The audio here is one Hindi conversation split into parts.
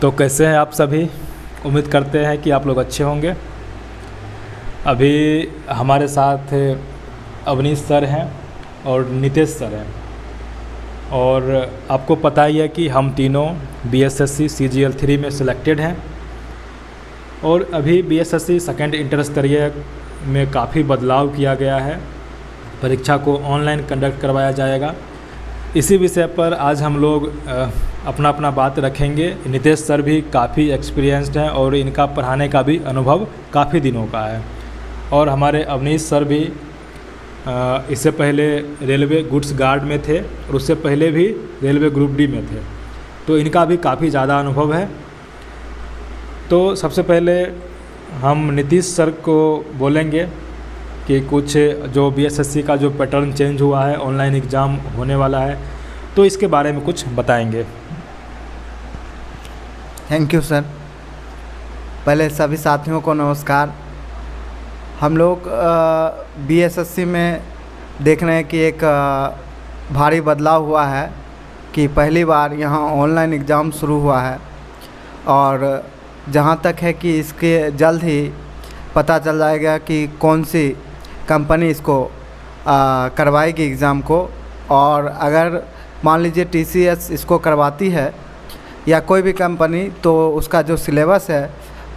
तो कैसे हैं आप सभी? उम्मीद करते हैं कि आप लोग अच्छे होंगे। अभी हमारे साथ अवनीश सर हैं और नितेश सर हैं, और आपको पता ही है कि हम तीनों BSSC CGL 3 में सिलेक्टेड हैं। और अभी BSSC सेकेंड इंटर स्तरीय में काफ़ी बदलाव किया गया है। परीक्षा को ऑनलाइन कंडक्ट करवाया जाएगा। इसी विषय पर आज हम लोग अपना अपना बात रखेंगे। नितेश सर भी काफ़ी एक्सपीरियंस्ड हैं और इनका पढ़ाने का भी अनुभव काफ़ी दिनों का है। और हमारे अवनीश सर भी इससे पहले रेलवे गुड्स गार्ड में थे और उससे पहले भी रेलवे ग्रुप डी में थे, तो इनका भी काफ़ी ज़्यादा अनुभव है। तो सबसे पहले हम नीतीश सर को बोलेंगे कि कुछ जो BSSC का जो पैटर्न चेंज हुआ है, ऑनलाइन एग्ज़ाम होने वाला है, तो इसके बारे में कुछ बताएंगे। Thank you sir. पहले सभी साथियों को नमस्कार। हम लोग BSSC में देख रहे हैं कि एक भारी बदलाव हुआ है कि पहली बार यहाँ ऑनलाइन एग्ज़ाम शुरू हुआ है, और जहाँ तक है कि इसके जल्द ही पता चल जाएगा कि कौन सी कंपनी इसको करवाएगी एग्ज़ाम को। और अगर मान लीजिए TCS इसको करवाती है या कोई भी कंपनी, तो उसका जो सिलेबस है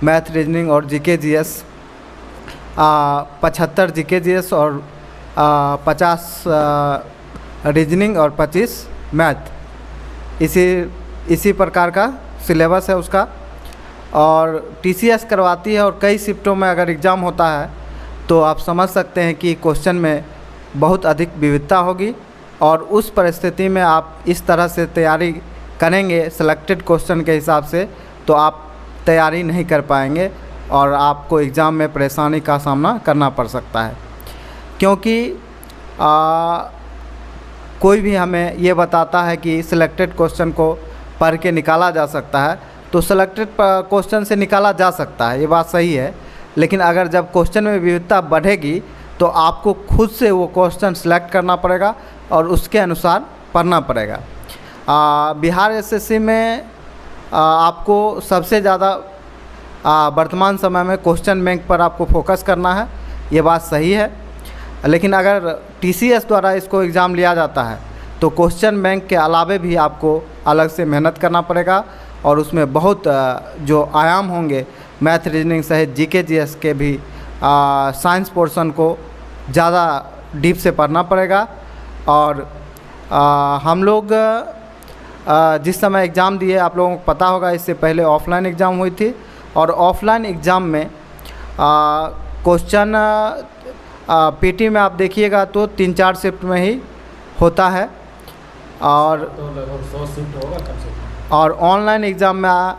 मैथ, रीजनिंग और GK GS 75 GK GS और 50 रीजनिंग और 25 मैथ, इसी प्रकार का सिलेबस है उसका। और TCS करवाती है और कई शिफ्टों में अगर एग्ज़ाम होता है तो आप समझ सकते हैं कि क्वेश्चन में बहुत अधिक विविधता होगी, और उस परिस्थिति में आप इस तरह से तैयारी करेंगे सिलेक्टेड क्वेश्चन के हिसाब से, तो आप तैयारी नहीं कर पाएंगे और आपको एग्ज़ाम में परेशानी का सामना करना पड़ सकता है। क्योंकि कोई भी हमें ये बताता है कि सिलेक्टेड क्वेश्चन को पढ़ के निकाला जा सकता है, तो सिलेक्टेड क्वेश्चन से निकाला जा सकता है, ये बात सही है। लेकिन अगर जब क्वेश्चन में विविधता बढ़ेगी तो आपको खुद से वो क्वेश्चन सेलेक्ट करना पड़ेगा और उसके अनुसार पढ़ना पड़ेगा। बिहार SSC में आपको सबसे ज़्यादा वर्तमान समय में क्वेश्चन बैंक पर आपको फोकस करना है, ये बात सही है। लेकिन अगर TCS द्वारा इसको एग्ज़ाम लिया जाता है तो क्वेश्चन बैंक के अलावे भी आपको अलग से मेहनत करना पड़ेगा, और उसमें बहुत जो आयाम होंगे मैथ, रीजनिंग सहित GK GS के भी साइंस पोर्शन को ज़्यादा डीप से पढ़ना पड़ेगा। और हम लोग जिस समय एग्ज़ाम दिए, आप लोगों को पता होगा इससे पहले ऑफलाइन एग्ज़ाम हुई थी, और ऑफलाइन एग्ज़ाम में क्वेश्चन PT में आप देखिएगा तो 3-4 शिफ्ट में ही होता है, और 100 शिफ्ट होगा कम से कम। और ऑनलाइन एग्ज़ाम में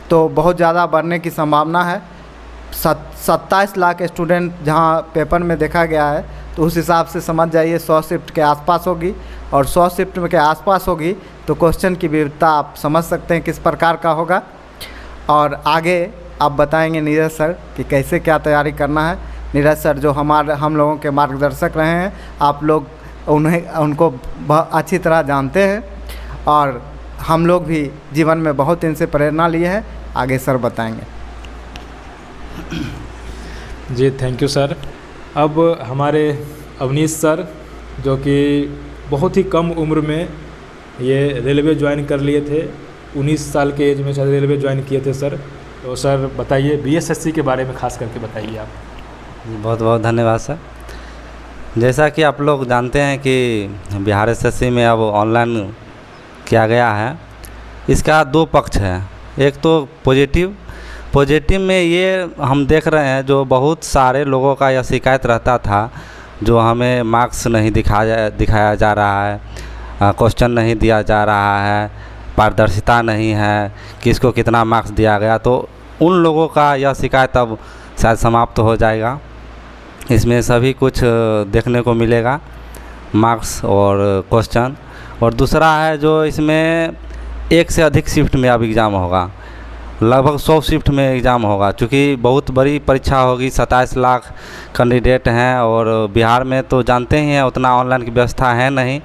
तो बहुत ज़्यादा बढ़ने की संभावना है। 27 लाख स्टूडेंट जहां पेपर में देखा गया है, तो उस हिसाब से समझ जाइए 100 शिफ्ट के आसपास होगी, और 100 शिफ्ट के आसपास होगी तो क्वेश्चन की विविधता आप समझ सकते हैं किस प्रकार का होगा। और आगे आप बताएंगे नीरज सर कि कैसे क्या तैयारी करना है। नीरज सर जो हम लोगों के मार्गदर्शक रहे हैं, आप लोग उनको अच्छी तरह जानते हैं, और हम लोग भी जीवन में बहुत इनसे प्रेरणा लिए हैं। आगे सर बताएंगे। जी थैंक यू सर। अब हमारे अवनीश सर, जो कि बहुत ही कम उम्र में ये रेलवे ज्वाइन कर लिए थे, 19 साल के एज में शायद रेलवे ज्वाइन किए थे सर। तो सर बताइए BSSC के बारे में खास करके बताइए आप। बहुत बहुत धन्यवाद सर। जैसा कि आप लोग जानते हैं कि बिहार SSC में अब ऑनलाइन किया गया है। इसका 2 पक्ष है। एक तो पॉजिटिव में ये हम देख रहे हैं, जो बहुत सारे लोगों का यह शिकायत रहता था, जो हमें मार्क्स नहीं दिखाया जा रहा है, क्वेश्चन नहीं दिया जा रहा है, पारदर्शिता नहीं है, किसको कितना मार्क्स दिया गया, तो उन लोगों का यह शिकायत अब शायद समाप्त हो जाएगा। इसमें सभी कुछ देखने को मिलेगा, मार्क्स और क्वेश्चन। और दूसरा है जो इसमें 1 से अधिक शिफ्ट में अब एग्ज़ाम होगा, लगभग 100 शिफ्ट में एग्ज़ाम होगा। चूँकि बहुत बड़ी परीक्षा होगी, 27 लाख कैंडिडेट हैं, और बिहार में तो जानते ही हैं उतना ऑनलाइन की व्यवस्था है नहीं।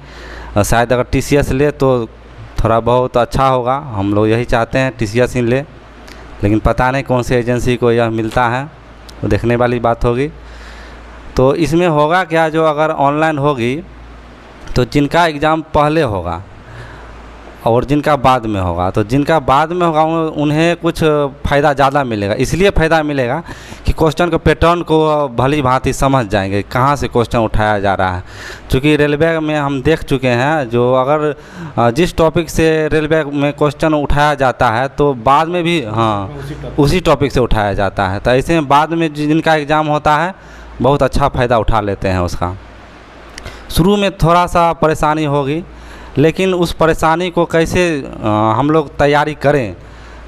शायद अगर TCS ले तो थोड़ा बहुत अच्छा होगा, हम लोग यही चाहते हैं TCS ही ले, लेकिन पता नहीं कौन सी एजेंसी को यह मिलता है, वो देखने वाली बात होगी। तो इसमें होगा क्या, जो अगर ऑनलाइन होगी तो जिनका एग्ज़ाम पहले होगा और जिनका बाद में होगा, तो जिनका बाद में होगा उन्हें कुछ फ़ायदा ज़्यादा मिलेगा। इसलिए फ़ायदा मिलेगा कि क्वेश्चन के पैटर्न को भली भांति समझ जाएंगे, कहाँ से क्वेश्चन उठाया जा रहा है। क्योंकि रेलवे में हम देख चुके हैं, जो अगर जिस टॉपिक से रेलवे में क्वेश्चन उठाया जाता है तो बाद में भी उसी टॉपिक से उठाया जाता है। तो ऐसे में बाद में जिनका एग्ज़ाम होता है बहुत अच्छा फ़ायदा उठा लेते हैं उसका। शुरू में थोड़ा सा परेशानी होगी, लेकिन उस परेशानी को कैसे हम लोग तैयारी करें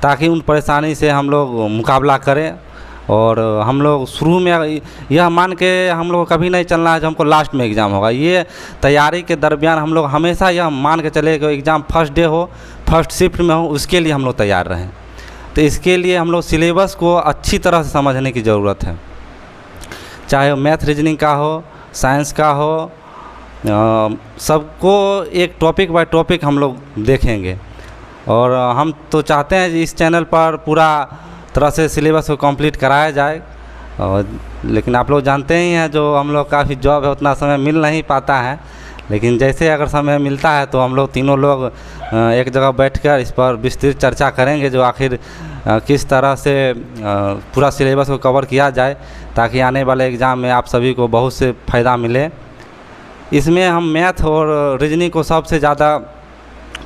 ताकि उन परेशानी से हम लोग मुकाबला करें। और हम लोग शुरू में यह मान के हम लोग कभी नहीं चलना है जो हमको लास्ट में एग्ज़ाम होगा। ये तैयारी के दरमियान हम लोग हमेशा यह मान के चले कि एग्ज़ाम फर्स्ट डे हो, फर्स्ट शिफ्ट में हो, उसके लिए हम लोग तैयार रहें। तो इसके लिए हम लोग सिलेबस को अच्छी तरह से समझने की ज़रूरत है, चाहे वो मैथ रीजनिंग का हो, साइंस का हो, सबको एक टॉपिक बाय टॉपिक हम लोग देखेंगे। और हम तो चाहते हैं कि इस चैनल पर पूरा तरह से सिलेबस को कंप्लीट कराया जाए। और लेकिन आप लोग जानते ही हैं, जो हम लोग काफ़ी जॉब है उतना समय मिल नहीं पाता है, लेकिन जैसे अगर समय मिलता है तो हम लोग तीनों लोग एक जगह बैठकर इस पर विस्तृत चर्चा करेंगे, जो आखिर किस तरह से पूरा सिलेबस को कवर किया जाए ताकि आने वाले एग्ज़ाम में आप सभी को बहुत से फ़ायदा मिले। इसमें हम मैथ और रीजनिंग को सबसे ज़्यादा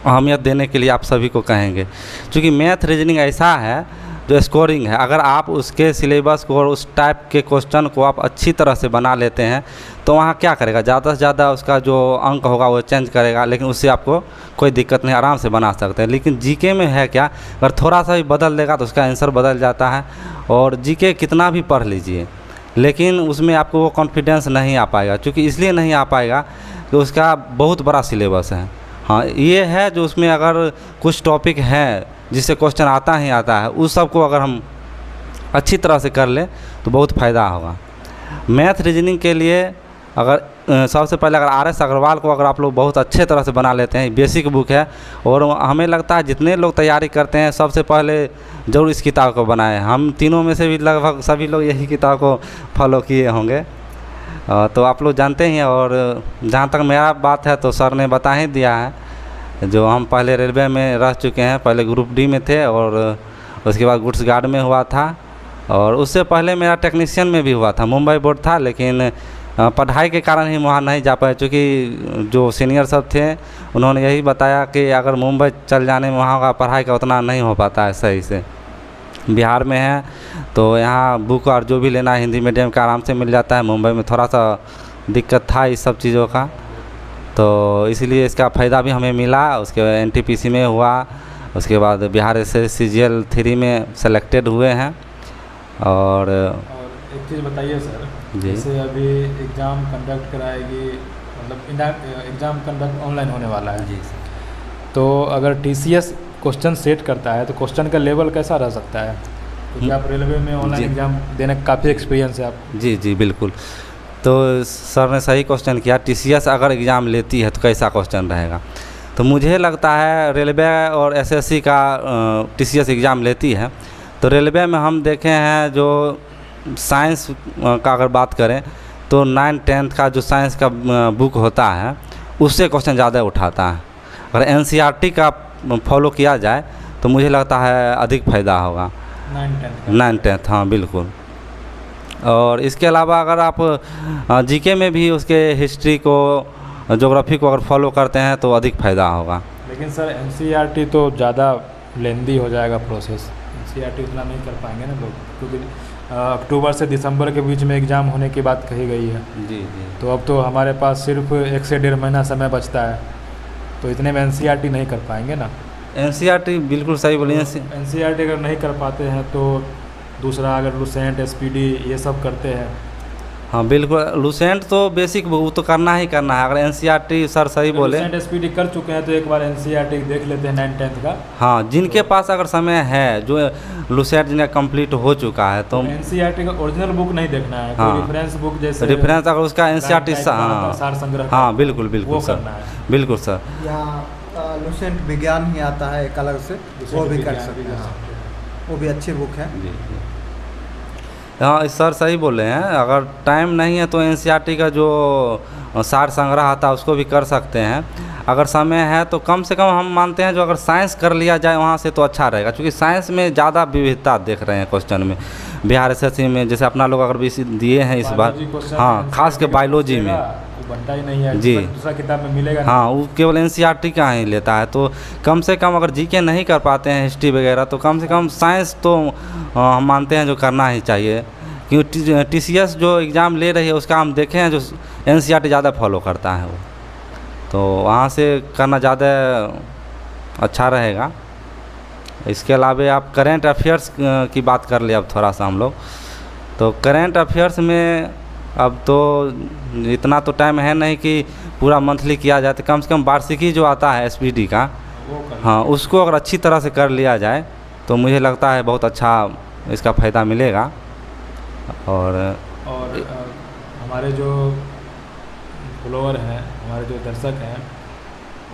अहमियत देने के लिए आप सभी को कहेंगे, क्योंकि मैथ रीजनिंग ऐसा है जो स्कोरिंग है। अगर आप उसके सिलेबस को और उस टाइप के क्वेश्चन को आप अच्छी तरह से बना लेते हैं तो वहाँ क्या करेगा, ज़्यादा से ज़्यादा उसका जो अंक होगा वो चेंज करेगा, लेकिन उससे आपको कोई दिक्कत नहीं, आराम से बना सकते हैं। लेकिन जीके में है क्या, अगर थोड़ा सा भी बदल देगा तो उसका आंसर बदल जाता है। और जीके कितना भी पढ़ लीजिए लेकिन उसमें आपको वो कॉन्फिडेंस नहीं आ पाएगा, क्योंकि इसलिए नहीं आ पाएगा कि उसका बहुत बड़ा सिलेबस है। हाँ, ये है जो उसमें अगर कुछ टॉपिक हैं जिससे क्वेश्चन आता ही आता है, उस सब को अगर हम अच्छी तरह से कर लें तो बहुत फ़ायदा होगा। मैथ रीजनिंग के लिए अगर सबसे पहले अगर RS अग्रवाल को अगर आप लोग बहुत अच्छे तरह से बना लेते हैं, बेसिक बुक है, और हमें लगता है जितने लोग तैयारी करते हैं सबसे पहले ज़रूर इस किताब को बनाएं। हम तीनों में से भी लगभग सभी लोग यही किताब को फॉलो किए होंगे, तो आप लोग जानते हैं। और जहाँ तक मेरा बात है तो सर ने बता ही दिया है, जो हम पहले रेलवे में रह चुके हैं, पहले ग्रुप D में थे और उसके बाद गुड्स गार्ड में हुआ था, और उससे पहले मेरा टेक्नीशियन में भी हुआ था, मुंबई बोर्ड था, लेकिन पढ़ाई के कारण ही वहाँ नहीं जा पाए। क्योंकि जो सीनियर सब थे उन्होंने यही बताया कि अगर मुंबई चल जाने में वहाँ का पढ़ाई का उतना नहीं हो पाता है सही से। बिहार में है तो यहाँ बुक और जो भी लेना है हिंदी मीडियम का आराम से मिल जाता है। मुंबई में थोड़ा सा दिक्कत था इस सब चीज़ों का, तो इसलिए इसका फ़ायदा भी हमें मिला। उसके बाद NTPC में हुआ, उसके बाद बिहार SSC CGL 3 में सेलेक्टेड हुए हैं। और एक चीज़ बताइए सर, जैसे अभी एग्ज़ाम कंडक्ट कराएगी, मतलब एग्ज़ाम कंडक्ट ऑनलाइन होने वाला है जी सर, तो अगर TCS क्वेश्चन सेट करता है तो क्वेश्चन का लेवल कैसा रह सकता है? क्योंकि आप रेलवे में ऑनलाइन एग्ज़ाम देने का काफ़ी एक्सपीरियंस है आप। जी बिल्कुल। तो सर ने सही क्वेश्चन किया, TCS अगर एग्ज़ाम लेती है तो कैसा क्वेश्चन रहेगा। तो मुझे लगता है रेलवे और SSC का TCS एग्ज़ाम लेती है तो रेलवे में हम देखे हैं जो साइंस का अगर बात करें तो 9th-10th का जो साइंस का बुक होता है उससे क्वेश्चन ज़्यादा उठाता है। अगर NCERT का फॉलो किया जाए तो मुझे लगता है अधिक फ़ायदा होगा 9th-10th। हाँ बिल्कुल। और इसके अलावा अगर आप GK में भी उसके हिस्ट्री को, ज्योग्राफी को अगर फॉलो करते हैं तो अधिक फ़ायदा होगा। लेकिन सर NCERT तो ज़्यादा लेंदी हो जाएगा प्रोसेस, NCERT उतना नहीं कर पाएंगे ना लोग, क्योंकि अक्टूबर से दिसंबर के बीच में एग्ज़ाम होने की बात कही गई है। जी। तो अब तो हमारे पास सिर्फ 1 से 1.5 महीना समय बचता है, तो इतने में NCERT नहीं कर पाएंगे ना। NCERT बिल्कुल सही बोली। NCERT अगर नहीं कर पाते हैं तो दूसरा अगर लुसेंट SPD ये सब करते हैं। हाँ बिल्कुल, लुसेंट तो बेसिक वो तो करना ही करना है। अगर NCERT सर सही बोले, लुसेंट SPD कर चुके हैं तो एक बार NCERT देख लेते हैं 9th-10th का। हाँ, जिनके पास अगर समय है, जो लुसेंट जिनका कंप्लीट हो चुका है तो NCERT का ओरिजिनल बुक नहीं देखना है। हाँ, रेफरेंस बुक जैसे रेफरेंस अगर उसका NCERT सार संग्रह, हाँ बिल्कुल वो सर, करना है। बिल्कुल सर। यहाँ लुसेंट विज्ञान ही आता है एक अलग से, वो भी कर विज्ञान सकते भी हैं। कर हाँ, सकते हैं। वो भी अच्छी बुक है। जी जी। हाँ सर सही बोले हैं, अगर टाइम नहीं है तो एनसीईआरटी का जो सार संग्रह आता है उसको भी कर सकते हैं। अगर समय है तो कम से कम हम मानते हैं जो अगर साइंस कर लिया जाए वहाँ से तो अच्छा रहेगा, क्योंकि साइंस में ज़्यादा विविधता देख रहे हैं क्वेश्चन में। बिहार एसएससी में जैसे अपना लोग अगर भी दिए हैं इस बार, बायोलॉजी क्वेश्चन हाँ खास के बायोलॉजी में वो बनता ही नहीं है जी। दूसरा किताब में मिलेगा नहीं। हाँ वो केवल एनसीईआरटी का ही लेता है, तो कम से कम अगर जीके नहीं कर पाते हैं हिस्ट्री वगैरह तो कम से कम साइंस तो हम मानते हैं जो करना ही चाहिए। क्योंकि टीसीएस जो एग्ज़ाम ले रही है उसका हम देखे हैं जो एनसीईआरटी ज़्यादा फॉलो करता है वो, तो वहाँ से करना ज़्यादा अच्छा रहेगा। इसके अलावा आप करेंट अफेयर्स की बात कर ले अब थोड़ा सा हम लोग, तो करेंट अफेयर्स में अब तो इतना तो टाइम है नहीं कि पूरा मंथली किया जाए, तो कम से कम वार्षिकी जो आता है एसपीडी का, वो कर हाँ उसको अगर अच्छी तरह से कर लिया जाए तो मुझे लगता है बहुत अच्छा इसका फ़ायदा मिलेगा। और हमारे जो फॉलोअर हैं, हमारे जो दर्शक हैं,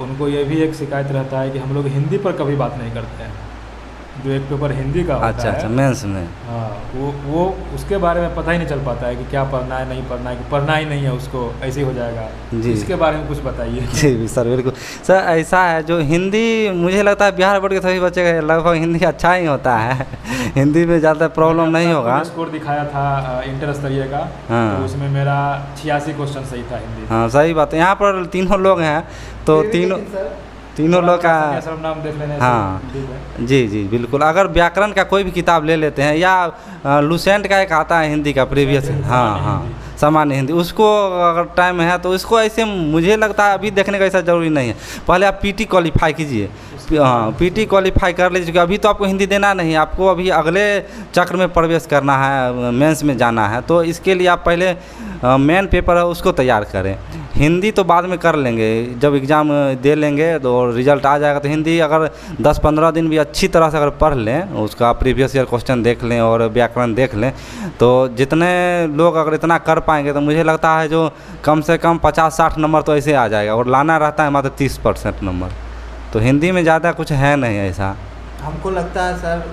उनको ये भी एक शिकायत रहता है कि हम लोग हिंदी पर कभी बात नहीं करते हैं। जो एक पेपर हिंदी का होता अच्छा है, अच्छा मेंस में, हाँ वो उसके बारे में पता ही नहीं चल पाता है कि क्या पढ़ना है नहीं पढ़ना है, कि पढ़ना ही नहीं है उसको ऐसे ही हो जाएगा। जी। इसके बारे में कुछ बताइए। जी सर बिल्कुल सर, ऐसा है जो हिंदी मुझे लगता है बिहार बोर्ड के सभी बच्चे का लगभग हिंदी अच्छा ही होता है हिंदी में ज़्यादा प्रॉब्लम नहीं होगा। स्कोर दिखाया था इंटर स्तरीय का, हाँ। तो उसमें मेरा 86 क्वेश्चन सही था हिंदी। हाँ सही बात है। यहाँ पर तीनों लोग हैं तो तीनों लोग का नाम देख लेने से हाँ ठीक है। जी जी बिल्कुल। अगर व्याकरण का कोई भी किताब ले लेते हैं या लुसेंट का एक आता है हिंदी का प्रीवियस, हाँ हाँ सामान्य हिंदी, उसको अगर टाइम है तो इसको ऐसे मुझे लगता है अभी देखने का ऐसा ज़रूरी नहीं है। पहले आप पीटी क्वालिफाई कीजिए, हाँ पीटी क्वालिफाई कर लीजिए, क्योंकि अभी तो आपको हिंदी देना नहीं है, आपको अभी अगले चक्र में प्रवेश करना है, मेंस में जाना है, तो इसके लिए आप पहले मेन पेपर है उसको तैयार करें। हिंदी तो बाद में कर लेंगे, जब एग्ज़ाम दे लेंगे तो रिजल्ट आ जाएगा, तो हिंदी अगर 10-15 दिन भी अच्छी तरह से अगर पढ़ लें, उसका प्रीवियस ईयर क्वेश्चन देख लें और व्याकरण देख लें, तो जितने लोग अगर इतना कर पाएंगे तो मुझे लगता है जो कम से कम 50-60 नंबर तो ऐसे आ जाएगा, और लाना रहता है मात्र 30% नंबर। तो हिंदी में ज़्यादा कुछ है नहीं ऐसा। हमको लगता है सर,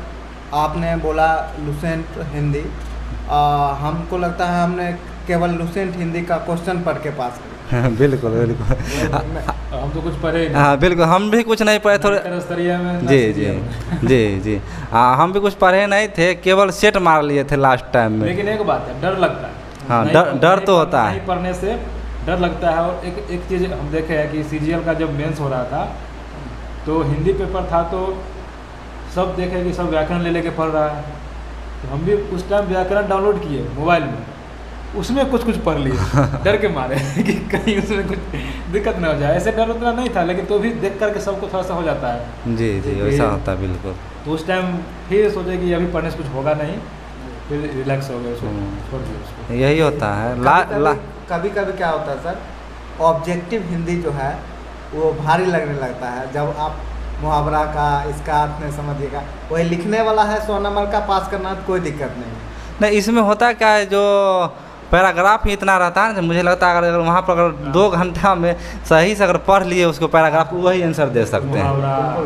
आपने बोला लुसेंट हिंदी, हमको लगता है हमने केवल लुसेंट हिंदी का क्वेश्चन पढ़ के पास किया। बिल्कुल बिल्कुल हम तो कुछ पढ़े नहीं। हाँ बिल्कुल, हम भी कुछ नहीं पढ़े थोड़े। इंटर स्तरीय में जी जी जी जी हम भी कुछ पढ़े नहीं थे, केवल सेट मार लिए थे लास्ट टाइम में। लेकिन एक बात है, डर लगता है। हाँ नहीं डर तो होता है। नहीं पढ़ने से डर लगता है। और एक चीज़ हम देखे हैं कि सीजीएल का जब मेंस हो रहा था तो हिंदी पेपर था, तो सब देखे कि सब व्याकरण ले लेके पढ़ रहा है, तो हम भी उस टाइम व्याकरण डाउनलोड किए मोबाइल में, उसमें कुछ पढ़ लिए डर के मारे कि कहीं उसमें कुछ दिक्कत ना हो जाए। ऐसे डर उतना नहीं था, लेकिन तो भी देख करके सबको थोड़ा सा हो जाता है। जी जी वैसा होता है बिल्कुल। तो उस टाइम फिर सोचे कि अभी पढ़ने से कुछ होगा नहीं, फिर रिलैक्स हो गए, उसको छोड़ दिया उसको। यही होता है। कभी कभी क्या होता है सर, ऑब्जेक्टिव हिंदी जो है वो भारी लगने लगता है, जब आप मुहावरा का इसका अर्थ नहीं समझिएगा। वही लिखने वाला है 100 नंबर का, पास करना तो कोई दिक्कत नहीं। इसमें होता क्या है, जो पैराग्राफ ही इतना रहता है ना, मुझे लगता है अगर वहाँ पर अगर 2 घंटा में सही से अगर पढ़ लिए उसको पैराग्राफ, वही आंसर दे सकते हैं।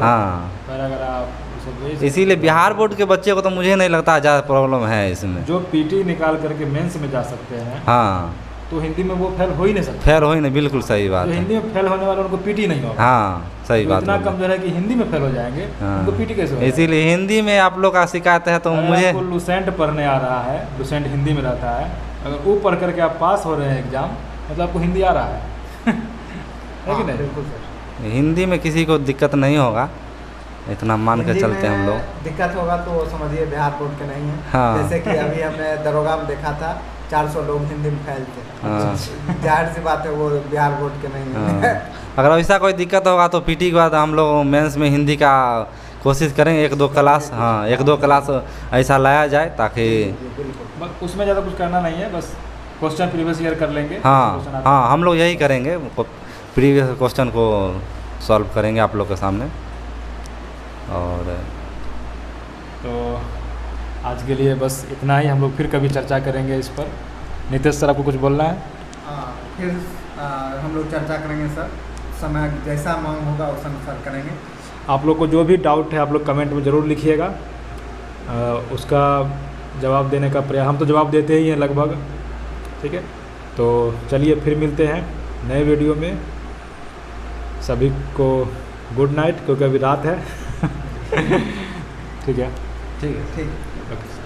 हाँ पैराग्राफ। इसीलिए बिहार बोर्ड के बच्चे को तो मुझे नहीं लगता ज़्यादा प्रॉब्लम है इसमें। जो पीटी निकाल करके मेंस में जा सकते हैं, हाँ तो हिंदी में वो फेल हो ही नहीं सकते। फेल हो ही नहीं, बिल्कुल सही बात जो है। हिंदी में फेल होने वाले उनको पीटी नहीं होगा। हाँ सही बात इतना है। कमजोर है कि हिंदी में फेल हो जाएंगे, उनको पीटी कैसे होगा? इसीलिए हिंदी में आप लोग का शिकायत है, तो मुझे आपको लुसेंट पढ़ने आ रहा है, लुसेंट हिंदी में रहता है, अगर वो पढ़ करके आप पास हो रहे हैं एग्जाम, मतलब आपको हिंदी आ रहा है है कि नहीं? बिल्कुल सर। हिंदी में किसी को दिक्कत नहीं होगा, इतना मान के चलते हैं हम लोग। दिक्कत होगा तो समझिए बिहार बोर्ड के नहीं है। हाँ। जैसे कि अभी हमने दरोगा में देखा था 400 लोग हिंदी में फेल थे। हाँ। जाहिर सी बात है वो बिहार बोर्ड के नहीं है। हाँ। अगर ऐसा कोई दिक्कत होगा तो पीटी के बाद हम लोग मेंस में हिंदी का कोशिश करेंगे, 1-2 क्लास, हाँ 1-2 क्लास ऐसा लाया जाए, ताकि बस उसमें ज़्यादा कुछ करना नहीं है, बस क्वेश्चन प्रीवियस ईयर कर लेंगे। हाँ हाँ हम लोग यही करेंगे, प्रीवियस क्वेश्चन को सॉल्व करेंगे आप लोग के सामने। और तो आज के लिए बस इतना ही, हम लोग फिर कभी चर्चा करेंगे इस पर। नितेश सर, आपको कुछ बोलना है? फिर हम लोग चर्चा करेंगे सर। समय जैसा मांग होगा उस अनुसार करेंगे। आप लोग को जो भी डाउट है आप लोग कमेंट में ज़रूर लिखिएगा, उसका जवाब देने का प्रयास, हम तो जवाब देते ही हैं लगभग। ठीक है, तो चलिए फिर मिलते हैं नए वीडियो में। सभी को गुड नाइट, क्योंकि अभी रात है। ठीक है, ठीक है, ठीक। ओके।